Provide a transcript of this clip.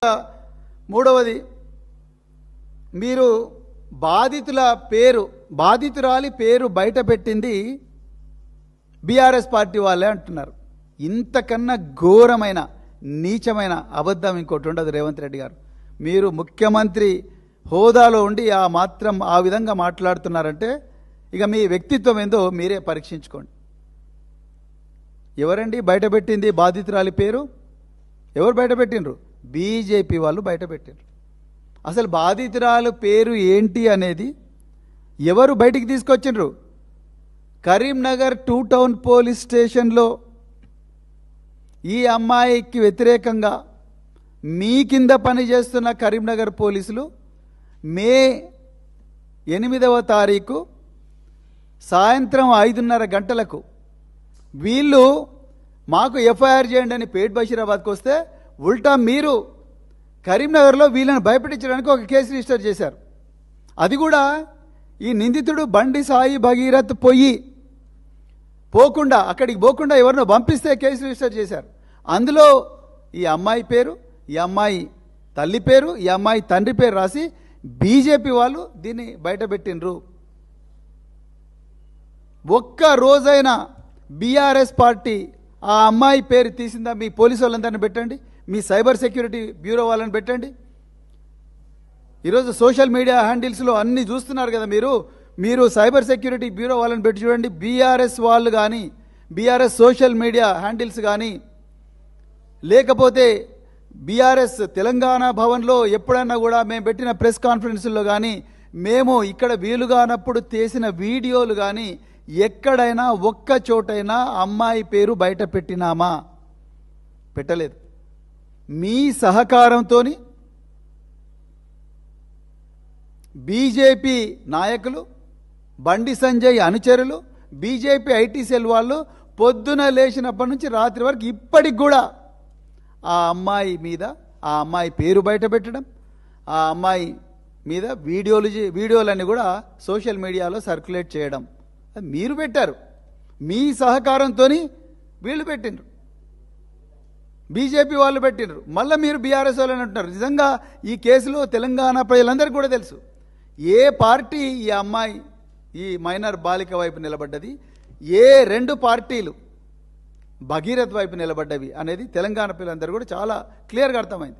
మూడవది, మీరు బాధితురాలి పేరు బయట పెట్టింది బీఆర్ఎస్ పార్టీ వాళ్ళే అంటున్నారు. ఇంతకన్నా ఘోరమైన నీచమైన అబద్ధం ఇంకోటి ఉండదు. రేవంత్ రెడ్డి గారు, మీరు ముఖ్యమంత్రి హోదాలో ఉండి ఆ విధంగా మాట్లాడుతున్నారంటే ఇక మీ వ్యక్తిత్వం ఏందో మీరే పరీక్షించుకోండి. ఎవరండి బయటపెట్టింది బాధితురాలి పేరు? ఎవరు బయటపెట్టినరు? బీజేపీ వాళ్ళు బయటపెట్టారు. అసలు బాధితురాలు పేరు ఏంటి అనేది ఎవరు బయటికి తీసుకొచ్చిండ్రు? కరీంనగర్ 2 టౌన్ పోలీస్ స్టేషన్లో ఈ అమ్మాయికి వ్యతిరేకంగా మీ కింద పనిచేస్తున్న కరీంనగర్ పోలీసులు మే 8వ తారీఖు సాయంత్రం 5:30 గంటలకు వీళ్ళు మాకు ఎఫ్ఐఆర్ చేయండి అని పేట్ బషీరాబాద్కి వస్తే ఉల్టా మీరు కరీంనగర్లో వీళ్ళని భయపెట్టించడానికి ఒక కేసు రిజిస్టర్ చేశారు. అది కూడా ఈ నిందితుడు బండి సాయి భగీరథ్ అక్కడికి పోకుండా ఎవరినో పంపిస్తే కేసు రిజిస్టర్ చేశారు. అందులో ఈ అమ్మాయి పేరు, ఈ అమ్మాయి తల్లి పేరు, ఈ అమ్మాయి తండ్రి పేరు రాసి బీజేపీ వాళ్ళు దీన్ని బయటపెట్టినరు. ఒక్క రోజైనా బీఆర్ఎస్ పార్టీ ఆ అమ్మాయి పేరు తీసిందా? మీ పోలీసు వాళ్ళందరినీ పెట్టండి, మీ సైబర్ సెక్యూరిటీ బ్యూరో వాళ్ళని పెట్టండి. ఈరోజు సోషల్ మీడియా హ్యాండిల్స్లో అన్నీ చూస్తున్నారు కదా మీరు సైబర్ సెక్యూరిటీ బ్యూరో వాళ్ళని పెట్టి చూడండి. బీఆర్ఎస్ వాళ్ళు కానీ, బీఆర్ఎస్ సోషల్ మీడియా హ్యాండిల్స్ కానీ, లేకపోతే బీఆర్ఎస్ తెలంగాణ భవన్లో ఎప్పుడన్నా కూడా మేము పెట్టిన ప్రెస్ కాన్ఫరెన్స్లో కానీ, మేము ఇక్కడ వీలుగానప్పుడు చేసిన వీడియోలు కానీ ఎక్కడైనా ఒక్క చోటైనా అమ్మాయి పేరు బయట పెట్టినామా? పెట్టలేదు. మీ సహకారంతో బీజేపీ నాయకులు, బండి సంజయ్ అనుచరులు, బీజేపీ ఐటీ సెల్ వాళ్ళు పొద్దున లేచినప్పటి నుంచి రాత్రి వరకు ఇప్పటికి కూడా ఆ అమ్మాయి పేరు బయట పెట్టడం, ఆ అమ్మాయి మీద వీడియోలన్నీ కూడా సోషల్ మీడియాలో సర్క్యులేట్ చేయడం మీరు పెట్టారు. మీ సహకారంతో వీళ్ళు పెట్టినరు, బీజేపీ వాళ్ళు పెట్టినరు. మళ్ళీ మీరు బీఆర్ఎస్ వాళ్ళని అంటున్నారు. నిజంగా ఈ కేసులో తెలంగాణ ప్రజలందరికీ కూడా తెలుసు ఏ పార్టీ ఈ మైనర్ బాలిక వైపు నిలబడ్డది, ఏ 2 పార్టీలు భగీరథ్ వైపు నిలబడ్డవి అనేది తెలంగాణ ప్రజలందరూ కూడా చాలా క్లియర్గా అర్థమైంది.